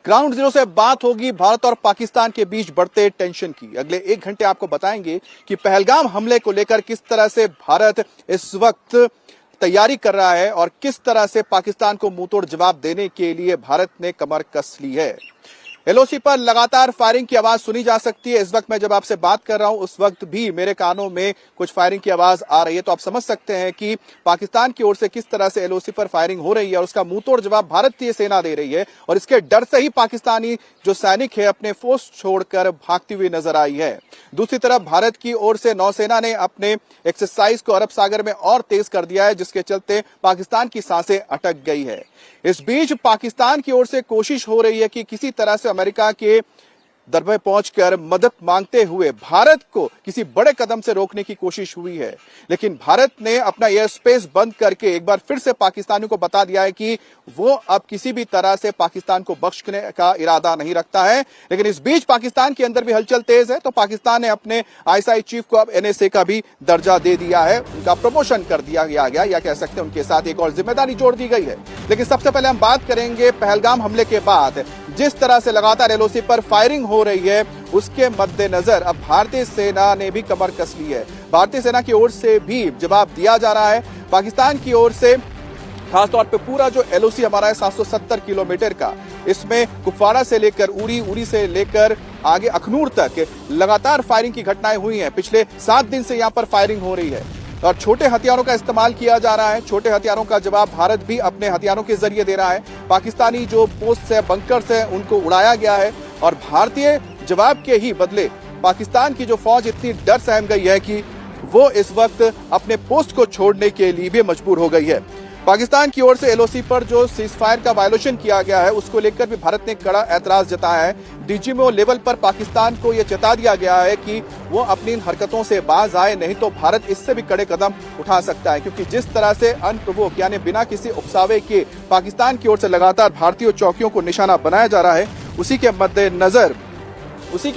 Ground zero से बात होगी भारत और पाकिस्तान के बीच बढ़ते टेंशन की। अगले 1 घंटे आपको बताएंगे कि पहलगाम हमले को लेकर किस तरह से भारत इस वक्त तैयारी कर रहा है और किस तरह से पाकिस्तान को मुंहतोड़ जवाब देने के लिए भारत ने कमर कस ली है। एलओसी पर लगातार फायरिंग की आवाज सुनी जा सकती है। इस वक्त मैं जब आपसे बात कर रहा हूं उस वक्त भी मेरे कानों में कुछ फायरिंग की आवाज आ रही है, तो आप समझ सकते हैं कि पाकिस्तान की ओर से किस तरह से एलओसी पर फायरिंग हो रही है और उसका मुंहतोड़ जवाब भारतीय सेना दे रही है। और इसके डर से ही पाकिस्तानी जो सैनिक है अपने पोस्ट छोड़कर भागती हुई नजर आई है। दूसरी तरफ भारत की ओर से नौसेना ने अपने एक्सरसाइज को अरब सागर में और तेज कर दिया है, जिसके चलते पाकिस्तान की सांसें अटक गई है। इस बीच पाकिस्तान की ओर से कोशिश हो रही है कि किसी तरह से अमेरिका के दरबार पहुंचकर मदद मांगते हुए भारत को किसी बड़े कदम से रोकने की कोशिश हुई है, लेकिन भारत ने अपना एयर स्पेस बंद करके एक बार फिर से पाकिस्तानियों को बता दिया है कि वो अब किसी भी तरह से पाकिस्तान को बख्शने का इरादा नहीं रखता है। लेकिन इस बीच पाकिस्तान के अंदर भी हलचल तेज है, तो पाकिस्तान ने अपने आईएसआई चीफ को अब एनएसए का भी दर्जा दे दिया है, उनका प्रमोशन कर दिया गया या कह सकते हैं उनके साथ एक और जिम्मेदारी जोड़ दी गई है। लेकिन सबसे पहले हम बात करेंगे पहलगाम हमले के बाद जिस तरह से लगातार एलओसी पर फायरिंग हो रही है, उसके मद्देनजर अब भारतीय सेना ने भी कमर कस ली है। भारतीय सेना की ओर से भी जवाब दिया जा रहा है। पाकिस्तान की ओर से खासतौर पे पूरा जो एलओसी हमारा है 770 किलोमीटर का, इसमें कुपवाड़ा से लेकर उरी से लेकर आगे अखनूर तक लगातार फायरिंग की घटनाएं हुई हैं। पिछले 7 दिन से यहाँ पर फायरिंग हो रही है और छोटे हथियारों का इस्तेमाल किया जा रहा है। छोटे हथियारों का जवाब भारत भी अपने हथियारों के जरिए दे रहा है। पाकिस्तानी जो पोस्ट है, बंकर्स है, उनको उड़ाया गया है और भारतीय जवाब के ही बदले पाकिस्तान की जो फौज इतनी डर सहम गई है कि वो इस वक्त अपने पोस्ट को छोड़ने के लिए भी मजबूर हो गई है। पाकिस्तान की ओर से एलओसी पर जो सीजफायर का वायलेशन किया गया है, उसको लेकर भी भारत ने कड़ा ऐतराज जताया है। डीजीएमओ लेवल पर पाकिस्तान को यह चेता दिया गया है कि वो अपनी इन हरकतों से बाज आए, नहीं तो भारत इससे भी कड़े कदम उठा सकता है। क्योंकि जिस तरह से अनप्रोवोक यानी बिना किसी उकसावे के पाकिस्तान की ओर से लगातार भारतीय चौकियों को निशाना बनाया जा रहा है, उसी के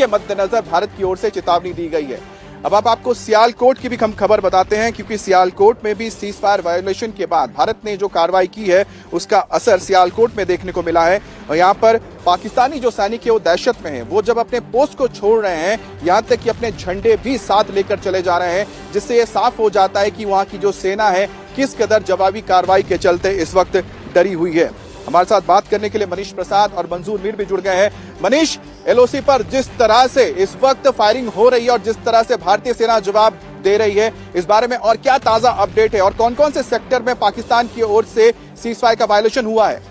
मद्देनजर भारत की ओर से चेतावनी दी गई है। अब आपको सियालकोट की भी हम खबर बताते हैं, क्योंकि सियालकोट में भी सीजफायर वायोलेशन के बाद भारत ने जो कार्रवाई की है उसका असर सियालकोट में देखने को मिला है। और यहाँ पर पाकिस्तानी जो सैनिक है वो दहशत में है। वो जब अपने पोस्ट को छोड़ रहे हैं, यहाँ तक कि अपने झंडे भी साथ लेकर चले जा रहे हैं, जिससे ये साफ हो जाता है कि वहाँ की जो सेना है किस कदर जवाबी कार्रवाई के चलते इस वक्त डरी हुई है। हमारे साथ बात करने के लिए मनीष प्रसाद और मंजूर मीर भी जुड़ गए हैं। मनीष, एलओसी पर जिस तरह से इस वक्त फायरिंग हो रही है और जिस तरह से भारतीय सेना जवाब दे रही है, इस बारे में और क्या ताजा अपडेट है और कौन कौन से सेक्टर में पाकिस्तान की ओर से सीजफायर का वायलेशन हुआ है?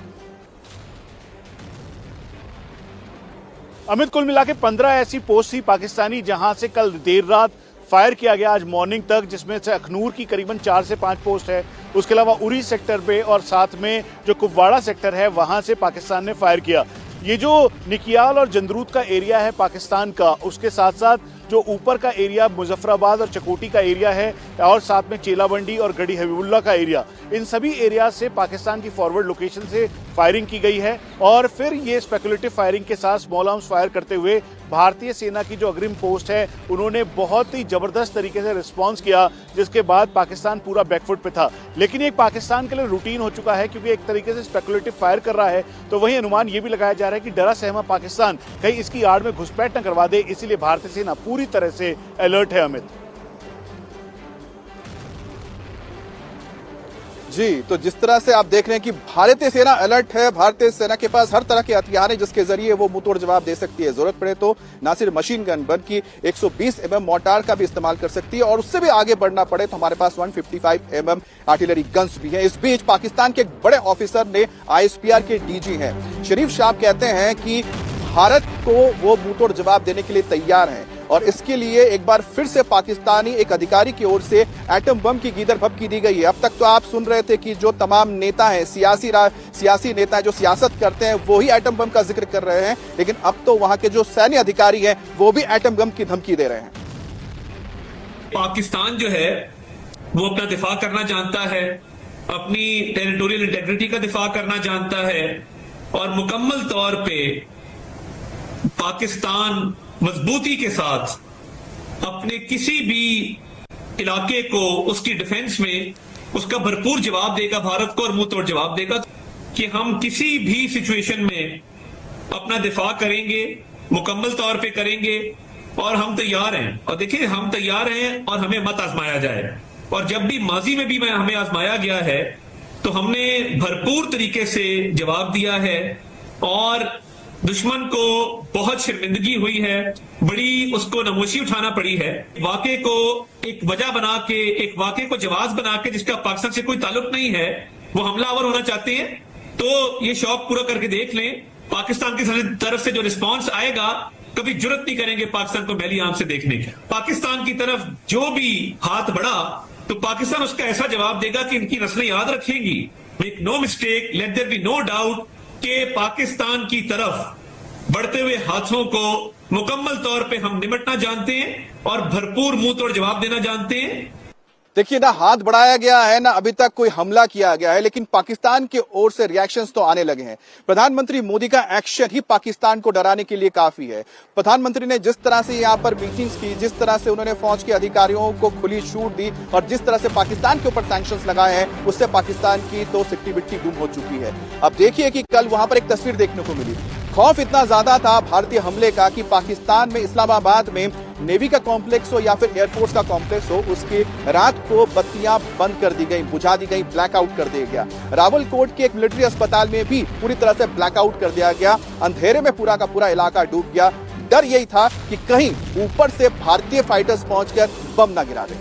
अमित, कुल मिला के 15 ऐसी पोस्ट थी पाकिस्तानी जहां से कल देर रात फायर किया गया आज मॉर्निंग तक, जिसमें से अखनूर की करीबन 4 से 5 पोस्ट है। उसके अलावा उरी सेक्टर पे और साथ में जो कुपवाड़ा सेक्टर है वहां से पाकिस्तान ने फायर किया। ये जो निकियाल और जंदरूत का एरिया है पाकिस्तान का, उसके साथ साथ जो ऊपर का एरिया मुजफ्फराबाद और चकोटी का एरिया है और साथ में चेलाबंडी और गढ़ी हबीबुल्ला का एरिया, इन सभी एरिया से पाकिस्तान की फॉरवर्ड लोकेशन से फायरिंग की गई है। और फिर ये स्पेकुलेटिव फायरिंग के साथ स्मॉल आर्म्स फायर करते हुए भारतीय सेना की जो अग्रिम पोस्ट है उन्होंने बहुत ही जबरदस्त तरीके से रिस्पॉन्स किया, जिसके बाद पाकिस्तान पूरा बैकफुट पे था। लेकिन ये पाकिस्तान के लिए रूटीन हो चुका है, क्योंकि एक तरीके से स्पेकुलेटिव फायर कर रहा है, तो वही अनुमान ये भी लगाया जा रहा है कि डरा सहमा पाकिस्तान कहीं इसकी आड़ में घुसपैठ न करवा दे, इसीलिए भारतीय सेना पूरी तरह से अलर्ट है। अमित जी, तो जिस तरह से आप देख रहे हैं कि भारतीय सेना अलर्ट है, भारतीय सेना के पास हर तरह के हथियार हैं जिसके जरिए वो मुंहतोड़ जवाब दे सकती है। जरूरत पड़े तो ना सिर्फ मशीन गन बल्कि 120 mm मोर्टार का भी इस्तेमाल कर सकती है, और उससे भी आगे बढ़ना पड़े तो हमारे पास 155 mm आर्टिलरी गन्स भी हैं। इस बीच पाकिस्तान के एक बड़े ऑफिसर ने आईएसपीआर के डीजी हैं शरीफ साहब कहते हैं कि भारत को वो मुंहतोड़ जवाब देने के लिए तैयार हैं, और इसके लिए एक बार फिर से पाकिस्तानी एक अधिकारी की ओर से एटम बम की गीदड़ भभकी दी गई है। अब तक तो आप सुन रहे थे कि जो तमाम नेता हैं, सियासी नेता हैं जो सियासत करते हैं, वो ही एटम बम का जिक्र कर रहे हैं, लेकिन अब तो वहां के जो सैन्य अधिकारी हैं वो भी एटम बम की धमकी दे रहे हैं। पाकिस्तान जो है वो अपना दिफा करना जानता है, अपनी टेरिटोरियल इंटेग्रिटी का दिफा करना जानता है, और मुकम्मल तौर पे पाकिस्तान मजबूती के साथ अपने किसी भी इलाके को उसकी डिफेंस में उसका भरपूर जवाब देगा भारत को, और मुंह तोड़ जवाब देगा कि हम किसी भी सिचुएशन में अपना दिफा करेंगे, मुकम्मल तौर पे करेंगे और हम तैयार हैं। और देखिए, हम तैयार हैं और हमें मत आजमाया जाए। और जब भी माजी में भी हमें आजमाया गया है तो हमने भरपूर तरीके से जवाब दिया है और दुश्मन को बहुत शर्मिंदगी हुई है, बड़ी उसको नमोशी उठाना पड़ी है। वाक़े को एक वजह बना के, एक वाक़े को जवाब बना के जिसका पाकिस्तान से कोई ताल्लुक नहीं है, वो हमलावर होना चाहते हैं, तो ये शौक पूरा करके देख लें। पाकिस्तान की तरफ से जो रिस्पॉन्स आएगा, कभी जुर्रत नहीं करेंगे पाकिस्तान को मैली आंख से देखने का। पाकिस्तान की तरफ जो भी हाथ बढ़ा तो पाकिस्तान उसका ऐसा जवाब देगा कि इनकी नस्लें याद रखेंगी। Make no mistake, let there be no doubt कि पाकिस्तान की तरफ बढ़ते हुए हाथों को मुकम्मल तौर पे हम निपटना जानते हैं और भरपूर मुंह तोड़ जवाब देना जानते हैं। देखिए, ना हाथ बढ़ाया गया है, ना अभी तक कोई हमला किया गया है, लेकिन पाकिस्तान की ओर से रिएक्शंस तो आने लगे हैं। प्रधानमंत्री मोदी का एक्शन ही पाकिस्तान को डराने के लिए काफी है। प्रधानमंत्री ने जिस तरह से यहां पर मीटिंग्स की, जिस तरह से उन्होंने फौज के अधिकारियों को खुली छूट दी और जिस तरह से पाकिस्तान के ऊपर सैंक्शंस लगाए हैं, उससे पाकिस्तान की तो सिट्टी बिट्टी गुम हो चुकी है। अब देखिए कि कल वहां पर एक तस्वीर देखने को मिली। खौफ इतना ज्यादा था भारतीय हमले का कि पाकिस्तान में इस्लामाबाद में नेवी का कॉम्प्लेक्स हो या फिर एयरफोर्स का कॉम्प्लेक्स हो, उसकी रात को बत्तियां बंद कर दी गई, बुझा दी गई, ब्लैकआउट कर दिया गया। रावलकोट के एक मिलिट्री अस्पताल में भी पूरी तरह से ब्लैकआउट कर दिया गया। अंधेरे में पूरा का पूरा इलाका डूब गया। डर यही था कि कहीं ऊपर से भारतीय फाइटर्स पहुंचकर बम ना गिरा दें।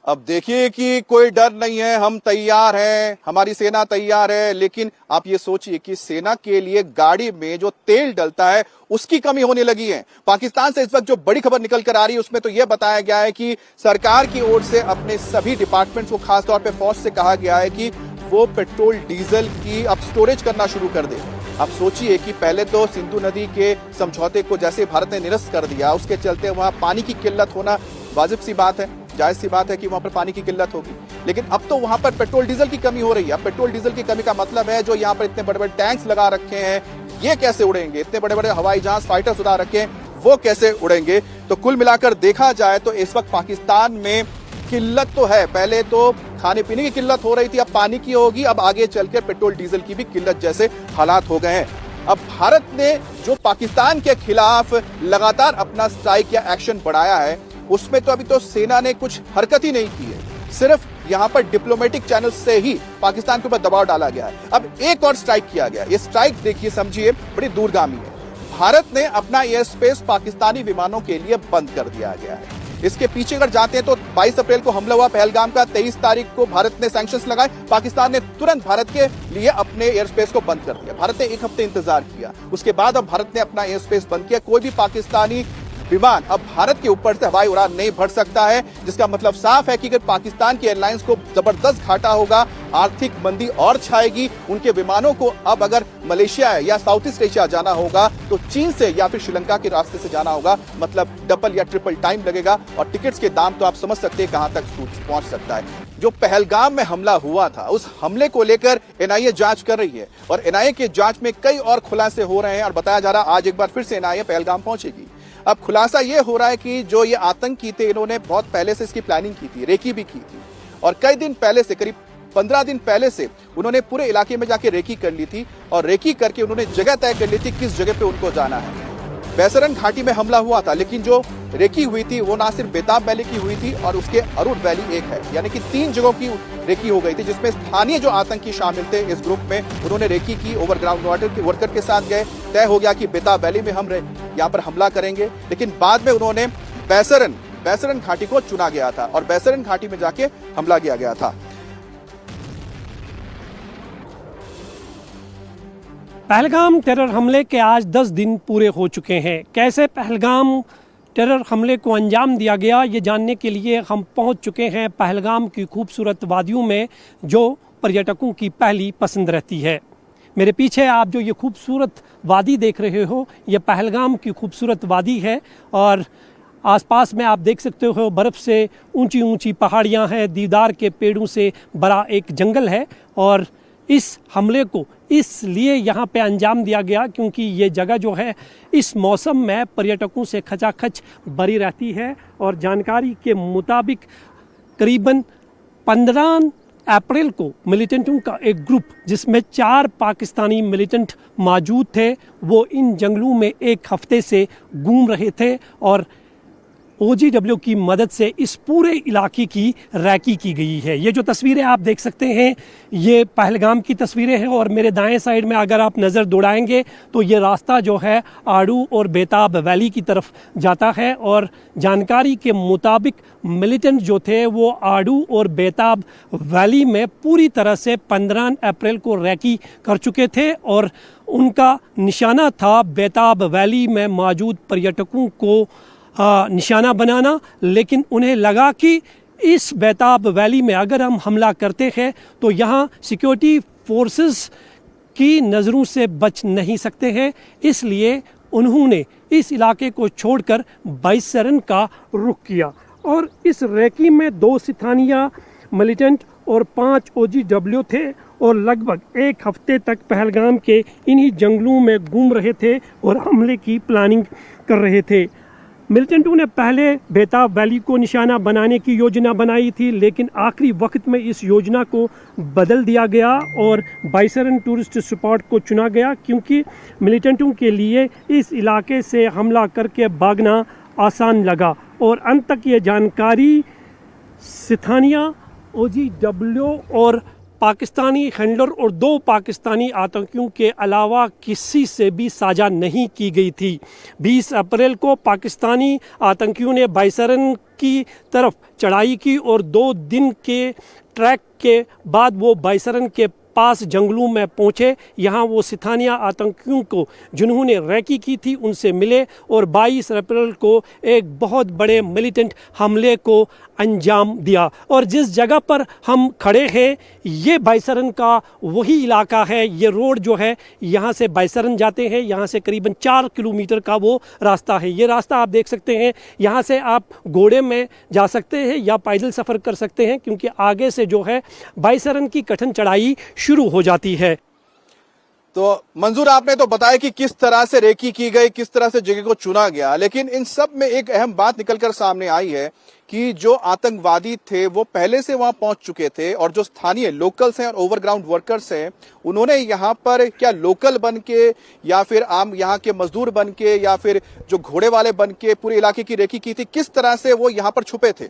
अब देखिए कि कोई डर नहीं है, हम तैयार हैं, हमारी सेना तैयार है, लेकिन आप ये सोचिए कि सेना के लिए गाड़ी में जो तेल डलता है उसकी कमी होने लगी है। पाकिस्तान से इस वक्त जो बड़ी खबर निकल कर आ रही है उसमें तो यह बताया गया है कि सरकार की ओर से अपने सभी डिपार्टमेंट्स को, खासतौर पे फौज से कहा गया है कि वो पेट्रोल डीजल की अब स्टोरेज करना शुरू कर दे। आप सोचिए कि पहले तो सिंधु नदी के समझौते को जैसे भारत ने निरस्त कर दिया, उसके चलते वहां पानी की किल्लत होना वाजिब सी बात है, जायज सी बात है कि वहां पर पानी की किल्लत होगी। लेकिन अब तो वहां पर पेट्रोल डीजल की कमी हो रही है। अब पेट्रोल डीजल की कमी का मतलब है जो यहाँ पर इतने बड़े बड़े टैंक्स लगा रखे हैं, ये कैसे उड़ेंगे? इतने बड़े बड़े हवाई जहाज, फाइटर्स उड़ा रखे हैं, वो कैसे उड़ेंगे? तो कुल मिलाकर देखा जाए तो इस वक्त पाकिस्तान में किल्लत तो है। पहले तो खाने पीने की किल्लत हो रही थी, अब पानी की होगी, अब आगे चलकर पेट्रोल डीजल की भी किल्लत जैसे हालात हो गए हैं। अब भारत ने जो पाकिस्तान के खिलाफ लगातार अपना स्ट्राइक या एक्शन बढ़ाया है, उसमें तो अभी तो सेना ने कुछ हरकत ही नहीं की है। सिर्फ यहां पर डिप्लोमेटिक चैनल से ही पाकिस्तान के ऊपर दबाव डाला गया है। अब एक और स्ट्राइक किया गया। ये स्ट्राइक देखिए, समझिए, बड़ी दूरगामी है। भारत ने अपना एयर स्पेस पाकिस्तानी विमानों के लिए बंद कर दिया गया है। इसके पीछे अगर जाते हैं तो 22 अप्रैल को हमला हुआ पहलगाम का, 23 तारीख को भारत ने सैंक्शंस लगाए, पाकिस्तान ने तुरंत भारत के लिए अपने एयर स्पेस को बंद कर दिया। भारत ने एक हफ्ते इंतजार किया, उसके बाद अब भारत ने अपना एयर स्पेस बंद किया। कोई भी पाकिस्तानी विमान अब भारत के ऊपर से हवाई उड़ान नहीं भर सकता है, जिसका मतलब साफ है कि अगर पाकिस्तान की एयरलाइंस को जबरदस्त घाटा होगा, आर्थिक मंदी और छाएगी। उनके विमानों को अब अगर मलेशिया या साउथ ईस्ट एशिया जाना होगा तो चीन से या फिर श्रीलंका के रास्ते से जाना होगा, मतलब डबल या ट्रिपल टाइम लगेगा और टिकट्स के दाम तो आप समझ सकते हैं कहां तक पहुंच सकता है। जो पहलगाम में हमला हुआ था, उस हमले को लेकर एनआईए जांच कर रही है और एनआईए की जांच में कई और खुलासे हो रहे हैं और बताया जा रहा है आज एक बार फिर से एनआईए पहलगाम पहुंचेगी। अब खुलासा यह हो रहा है कि जो ये आतंकी थे, इन्होंने बहुत पहले से इसकी प्लानिंग की थी, रेकी भी की थी और कई दिन पहले से, करीब 15 दिन पहले से उन्होंने पूरे इलाके में जाके रेकी कर ली थी और रेकी करके उन्होंने जगह तय कर ली थी किस जगह पे उनको जाना है। बैसरन घाटी में हमला हुआ था, लेकिन जो रेकी हुई थी वो ना सिर्फ बेताब वैली की हुई थी और उसके अरुण वैली एक है, यानी कि 3 जगहों की रेकी हो गई थी, जिसमें स्थानीय जो आतंकी शामिल थे इस ग्रुप में, उन्होंने रेकी की। ओवरग्राउंड वर्कर के साथ गए, तय हो गया कि बेताब वैली में हम यहाँ पर हमला करेंगे, लेकिन बाद में उन्होंने बैसरन घाटी को चुना गया था और बैसरन घाटी में जाके हमला किया गया था। पहलगाम टेरर हमले के आज 10 दिन पूरे हो चुके हैं। कैसे पहलगाम टेरर हमले को अंजाम दिया गया, ये जानने के लिए हम पहुंच चुके हैं पहलगाम की खूबसूरत वादियों में, जो पर्यटकों की पहली पसंद रहती है। मेरे पीछे आप जो ये खूबसूरत वादी देख रहे हो, ये पहलगाम की खूबसूरत वादी है और आसपास में आप देख सकते हो बर्फ़ से ऊंची ऊंची पहाड़ियां हैं, देवदार के पेड़ों से बड़ा एक जंगल है और इस हमले को इसलिए यहाँ पे अंजाम दिया गया क्योंकि ये जगह जो है इस मौसम में पर्यटकों से खचाखच भरी रहती है और जानकारी के मुताबिक करीबन 15 अप्रैल को मिलिटेंटों का एक ग्रुप जिसमें 4 पाकिस्तानी मिलिटेंट मौजूद थे, वो इन जंगलों में एक हफ्ते से घूम रहे थे और OGW की मदद से इस पूरे इलाके की रैकी की गई है। ये जो तस्वीरें आप देख सकते हैं ये पहलगाम की तस्वीरें हैं और मेरे दाएं साइड में अगर आप नज़र दौड़ाएंगे तो ये रास्ता जो है आड़ू और बेताब वैली की तरफ जाता है और जानकारी के मुताबिक मिलिटेंट जो थे वो आड़ू और बेताब वैली में पूरी तरह से 15 अप्रैल को रैकी कर चुके थे और उनका निशाना था बेताब वैली में मौजूद पर्यटकों को निशाना बनाना, लेकिन उन्हें लगा कि इस बेताब वैली में अगर हम हमला करते हैं तो यहाँ सिक्योरिटी फोर्सेस की नज़रों से बच नहीं सकते हैं, इसलिए उन्होंने इस इलाके को छोड़कर बाइसरन का रुख किया और इस रैकी में 2 स्थानीय मिलिटेंट और 5 OGW थे और लगभग एक हफ्ते तक पहलगाम के इन्हीं जंगलों में घूम रहे थे और हमले की प्लानिंग कर रहे थे। मिलिटेंटों ने पहले बेताब वैली को निशाना बनाने की योजना बनाई थी, लेकिन आखिरी वक्त में इस योजना को बदल दिया गया और बाइसरन टूरिस्ट स्पॉट को चुना गया क्योंकि मिलिटेंटों के लिए इस इलाके से हमला करके भागना आसान लगा और अंत तक ये जानकारी स्थानीय OGW और पाकिस्तानी हैंडलर और 2 पाकिस्तानी आतंकियों के अलावा किसी से भी साझा नहीं की गई थी। 20 अप्रैल को पाकिस्तानी आतंकियों ने बाइसरन की तरफ चढ़ाई की और 2 दिन के ट्रैक के बाद वो बाइसरन के पास जंगलों में पहुंचे। यहाँ वो स्थानीय आतंकियों को जिन्होंने रैकी की थी उनसे मिले और 22 अप्रैल को एक बहुत बड़े मिलिटेंट हमले को अंजाम दिया। और जिस जगह पर हम खड़े हैं ये बाइसरन का वही इलाका है। ये रोड जो है यहाँ से बाइसरन जाते हैं, यहाँ से करीबन 4 किलोमीटर का वो रास्ता है। ये रास्ता आप देख सकते हैं, यहाँ से आप घोड़े में जा सकते हैं या पैदल सफ़र कर सकते हैं क्योंकि आगे से जो है बाइसरन की कठिन चढ़ाई शुरू हो जाती है। तो मंजूर आपने तो बताया कि किस तरह से रेकी की गई, किस तरह से जगह को चुना गया, लेकिन इन सब में एक अहम बात निकलकर सामने आई है कि जो आतंकवादी थे वो पहले से वहां पहुंच चुके थे और जो स्थानीय लोकल्स हैं और ओवरग्राउंड वर्कर्स हैं उन्होंने यहां पर क्या लोकल बन के या फिर आम यहां के मजदूर बन के या फिर जो घोड़े वाले बन के पूरे इलाके की रेकी की थी, किस तरह से वो यहां पर छुपे थे?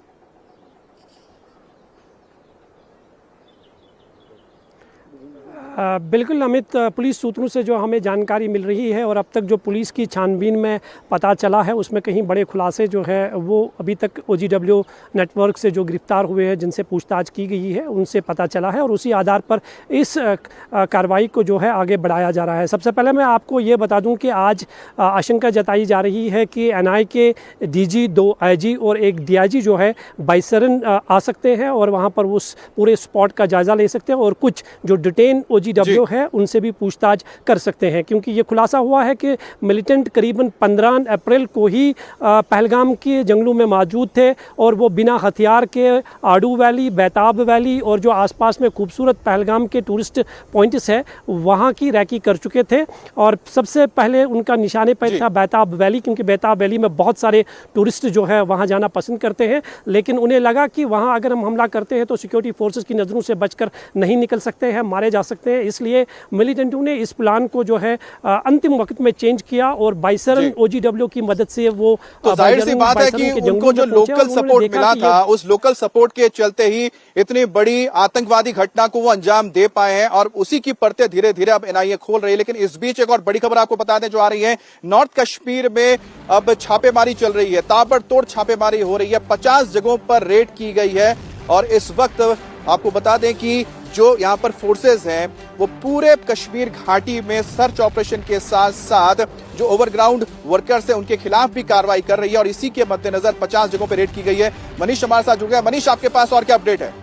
बिल्कुल अमित, पुलिस सूत्रों से जो हमें जानकारी मिल रही है और अब तक जो पुलिस की छानबीन में पता चला है उसमें कहीं बड़े खुलासे जो है वो अभी तक OGW नेटवर्क से जो गिरफ्तार हुए हैं जिनसे पूछताछ की गई है उनसे पता चला है और उसी आधार पर इस कार्रवाई को जो है आगे बढ़ाया जा रहा है। सबसे पहले मैं आपको ये बता दूं कि आज आशंका जताई जा रही है कि NI के DG, 2 IG और 1 DIG जो है बाइसरन आ सकते हैं और वहाँ पर उस पूरे स्पॉट का जायज़ा ले सकते हैं और कुछ जो डिटेन OGW है उनसे भी पूछताछ कर सकते हैं क्योंकि ये खुलासा हुआ है कि मिलिटेंट करीबन 15 अप्रैल को ही पहलगाम के जंगलों में मौजूद थे और वो बिना हथियार के आड़ू वैली, बेताब वैली और जो आसपास में खूबसूरत पहलगाम के टूरिस्ट पॉइंट्स है वहाँ की रैकी कर चुके थे और सबसे पहले उनका निशाने पर था बेताब वैली क्योंकि बेताब वैली में बहुत सारे टूरिस्ट जो है वहाँ जाना पसंद करते हैं, लेकिन उन्हें लगा कि वहाँ अगर हम हमला करते हैं तो सिक्योरिटी फोर्सेस की नज़रों से बचकर नहीं निकल सकते हैं, मारे जा सकते हैं। इसलिए मिलिटेंटों ने इस प्लान को जो है अंतिम वक्त में चेंज किया और बाइसरन OGW की मदद से वो तो जाहिर सी बात है कि उनको जो लोकल सपोर्ट मिला था उस लोकल सपोर्ट के चलते ही इतनी बड़ी आतंकवादी घटना को वो अंजाम दे पाए हैं और उसी की परतें धीरे धीरे अब NIA खोल रही है। लेकिन इस बीच एक और बड़ी खबर आपको बता दें जो आ रही है, नॉर्थ कश्मीर में अब छापेमारी चल रही है, ताबड़तोड़ छापेमारी हो रही है, 50 जगहों पर रेड की गई है और इस वक्त आपको बता दें कि जो यहाँ पर फोर्सेस हैं वो पूरे कश्मीर घाटी में सर्च ऑपरेशन के साथ साथ जो ओवरग्राउंड वर्कर्स हैं उनके खिलाफ भी कार्रवाई कर रही है और इसी के मद्देनजर 50 जगहों पर रेड की गई है। मनीष हमारे साथ जुड़ गया। मनीष, आपके पास और क्या अपडेट है?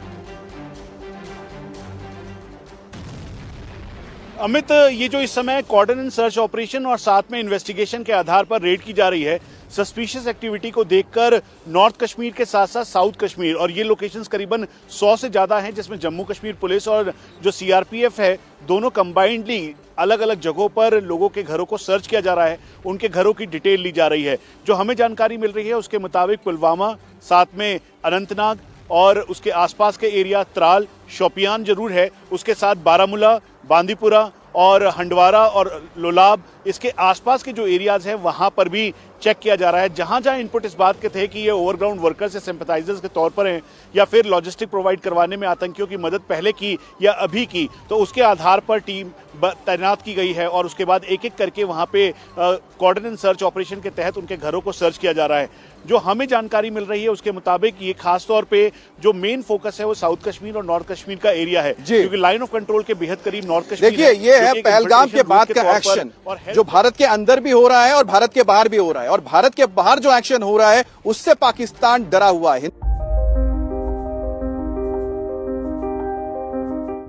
अमित, ये जो इस समय कॉर्डन एंड सर्च ऑपरेशन और साथ में इन्वेस्टिगेशन के आधार पर रेड की जा रही है, सस्पिशियस एक्टिविटी को देखकर नॉर्थ कश्मीर के साथ साथ साउथ कश्मीर और ये लोकेशंस करीबन 100 से ज़्यादा हैं जिसमें जम्मू कश्मीर पुलिस और जो CRPF है दोनों कंबाइंडली अलग अलग जगहों पर लोगों के घरों को सर्च किया जा रहा है, उनके घरों की डिटेल ली जा रही है। जो हमें जानकारी मिल रही है उसके मुताबिक पुलवामा, साथ में अनंतनाग और उसके आसपास के एरिया त्राल, शोपियान जरूर है, उसके साथ बारामूला, बांदीपुरा और हंडवारा और लोलाब, इसके आसपास के जो एरियाज हैं वहां पर भी चेक किया जा रहा है। जहां जहां इनपुट इस बात के थे कि ये ओवरग्राउंड वर्कर्स या सिंपैथाइजर्स के तौर पर हैं या फिर लॉजिस्टिक प्रोवाइड करवाने में आतंकियों की मदद पहले की या अभी की, तो उसके आधार पर टीम तैनात की गई है और उसके बाद एक एक करके वहां पे कोऑर्डिनेट सर्च ऑपरेशन के तहत उनके घरों को सर्च किया जा रहा है। जो हमें जानकारी मिल रही है उसके मुताबिक ये खास तौर पे जो मेन फोकस है वो साउथ कश्मीर और नॉर्थ कश्मीर का एरिया है, क्योंकि लाइन ऑफ कंट्रोल के बेहद करीब नॉर्थ कश्मीर। देखिए, ये है पहलगाम के बाद का एक्शन जो भारत के अंदर भी हो रहा है और भारत के बाहर भी हो रहा है, और भारत के बाहर जो एक्शन हो रहा है उससे पाकिस्तान डरा हुआ है।